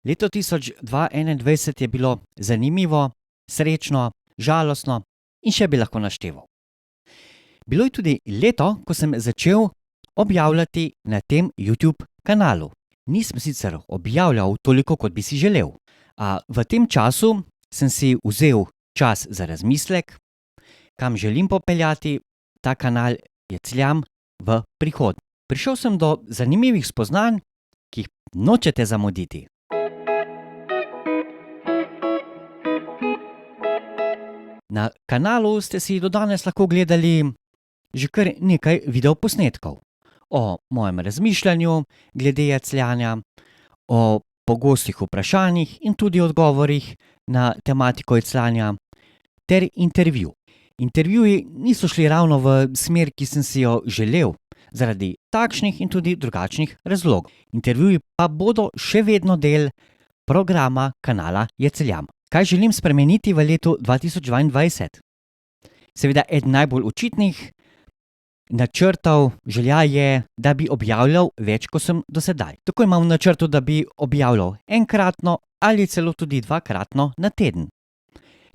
Leto 2021 je bilo zanimivo, srečno, žalostno in še bi lahko našteval. Bilo je tudi leto, ko sem začel objavljati na tem YouTube kanalu. Nisem sicer objavljal toliko, kot bi si želel, a v tem času sem si vzel čas za razmislek, kam želim popeljati ta kanal Jecljam v prihodnje. Prišel sem do zanimivih spoznanj, ki jih nočete zamuditi. Na kanalu ste si do danes lahko gledali že kar nekaj videoposnetkov o mojem razmišljanju glede jecljanja, o pogostih vprašanjih in tudi odgovorih na tematiko jecljanja ter intervju. Intervjuji niso šli ravno v smer, ki sem si jo želel, zaradi takšnih in tudi drugačnih razlogov. Intervjuji pa bodo še vedno del programa kanala Jecljam. Kaj želim spremeniti v letu 2022? Seveda, eden najbolj očitnih načrtov, želja je, da bi objavljal več, kot sem do sedaj. Tako imam v načrtu, da bi objavljal enkratno ali celo tudi dvakratno na teden,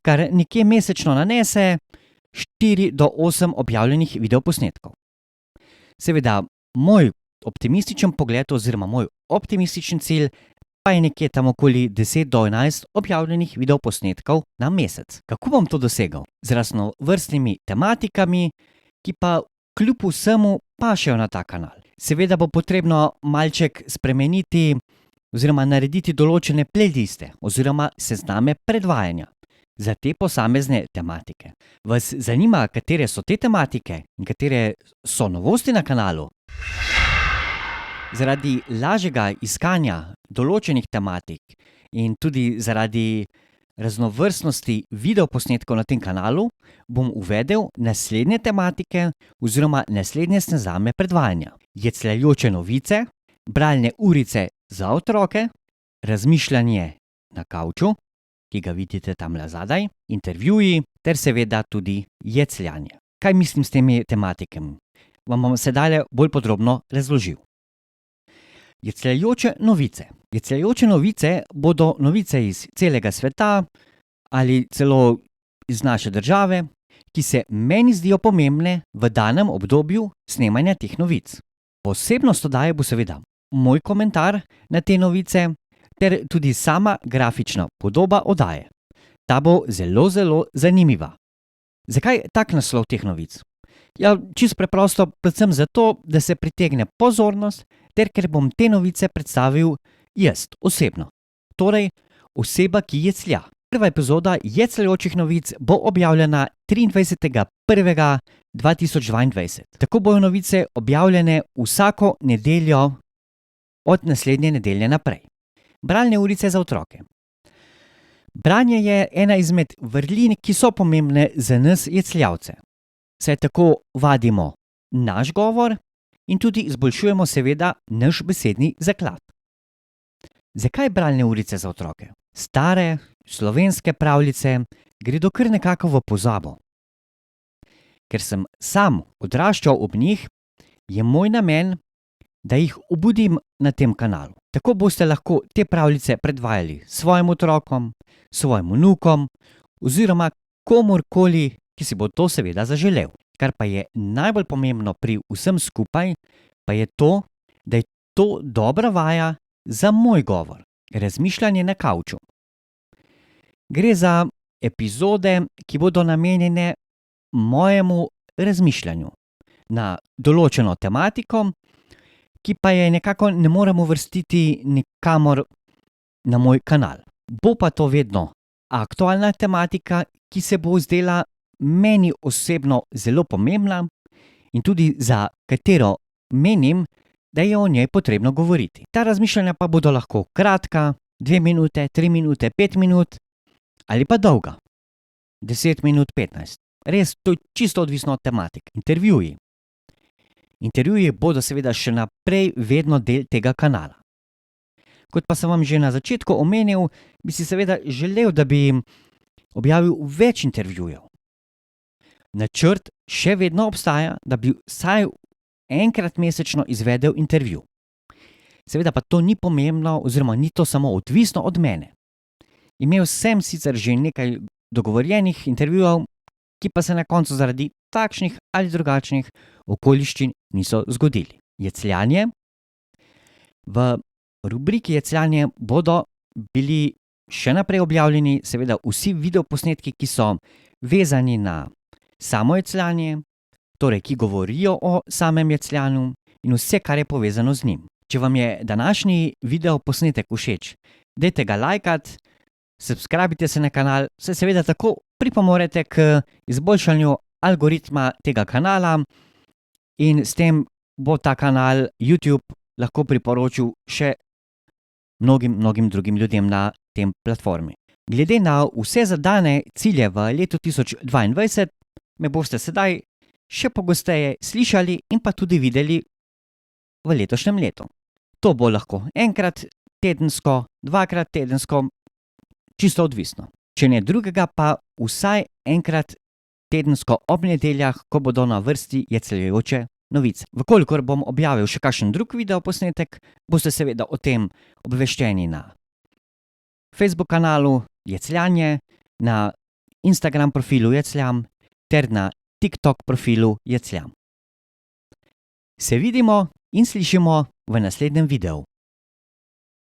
kar nekje mesečno nanese 4 do 8 objavljenih videoposnetkov. Seveda, moj optimističen pogled oziroma moj optimističen cilj pa je nekje tam okoli 10 do 11 objavljenih videoposnetkov na mesec. Kako bom to dosegel? Z raznovrstnimi tematikami, ki pa kljub vsemu pašejo na ta kanal. Seveda bo potrebno malček spremeniti oziroma narediti določene playliste oziroma sezname predvajanja za te posamezne tematike. Vas zanima, katere so te tematike in katere so novosti na kanalu? Zaradi lažjega iskanja določenih tematik in tudi zaradi raznovrstnosti videoposnetkov na tem kanalu bom uvedel naslednje tematike oziroma naslednje sezname predvajanja. Jecljajoče novice, bralne urice za otroke, razmišljanje na kavču, ki ga vidite tamle zadaj, intervjuji ter seveda tudi jecljanje. Kaj mislim s temi tematikami? Vam bom sedaj bolj podrobno razložil. Jecljajoče novice. Jecljajoče novice bodo novice iz celega sveta ali celo iz naše države, ki se meni zdijo pomembne v danem obdobju snemanja teh novic. Posebnost oddaje bo seveda moj komentar na te novice ter tudi sama grafična podoba oddaje. Ta bo zelo zanimiva. Zakaj tak naslov teh novic? Ja, čisto preprosto, predvsem zato, da se pritegne pozornost ter ker bom te novice predstavil jaz osebno. Torej, oseba, ki jeclja. Prva epizoda Jecljajočih novic bo objavljena 23.1.2022. Tako bojo novice objavljene vsako nedeljo od naslednje nedelje naprej. Bralne urice za otroke. Branje je ena izmed vrlin, ki so pomembne za nas jecljavce. Saj tako vadimo naš govor in tudi izboljšujemo seveda naš besedni zaklad. Zakaj bralne urice za otroke? Stare, slovenske pravljice gredo kar nekako v pozabo. Ker sem sam odraščal ob njih, je moj namen, da jih obudim na tem kanalu. Tako boste lahko te pravljice predvajali svojim otrokom, svojim vnukom oziroma komurkoli, ki si bo to seveda zaželel. Kar pa je najbolj pomembno pri vsem skupaj, pa je to, da je to dobra vaja za moj govor, razmišljanje na kavču. Gre za epizode, ki bodo namenjene mojemu razmišljanju na določeno tematiko, ki pa je nekako ne morem uvrstiti nikamor na moj kanal. Bo pa to vedno aktualna tematika, ki se bo zdela meni osebno zelo pomembna in tudi za katero menim, da je o njej potrebno govoriti. Ta razmišljanja pa bodo lahko kratka, 2 minute, 3 minute, 5 minut ali pa dolga, 10 minut, 15. Res, to je čisto odvisno od tematike. Intervjuji. Intervjuji bodo seveda še naprej vedno del tega kanala. Kot pa sem vam že na začetku omenil, bi si seveda želel, da bi objavil več intervjujev. Načrt še vedno obstaja, da bi vsaj enkrat mesečno izvedel intervju. Seveda pa to ni pomembno oziroma ni to samo odvisno od mene. Imel sem sicer že nekaj dogovorjenih intervjujev, ki pa se na koncu zaradi takšnih ali drugačnih okoliščin niso zgodili. Jecljanje. V rubriki Jecljanje bodo bili še naprej objavljeni seveda vsi videoposnetki, ki so vezani na samo jecljanje, torej ki govorijo o samem jecljanju in vse, kar je povezano z njim. Če vam je današnji videoposnetek všeč, dajte ga lajkat, subskrbite se na kanal, saj seveda tako pripomorete k izboljšanju algoritma tega kanala in s tem bo ta kanal YouTube lahko priporočil še mnogim drugim ljudem na tem platformi. Glede na vse zadane cilje v letu 2022 me boste sedaj še pogosteje slišali in pa tudi videli v letošnjem letu. To bo lahko enkrat tedensko, dvakrat tedensko, čisto odvisno. Če ne drugega, pa vsaj enkrat tedensko ob nedeljah, ko bodo na vrsti jecljajoče novice. Vkolikor bom objavil še kakšen drug videoposnetek, boste seveda o tem obveščeni na Facebook kanalu Jecljanje, na Instagram profilu Jecljam ter na TikTok profilu Jecljam. Se vidimo in slišimo v naslednjem videu.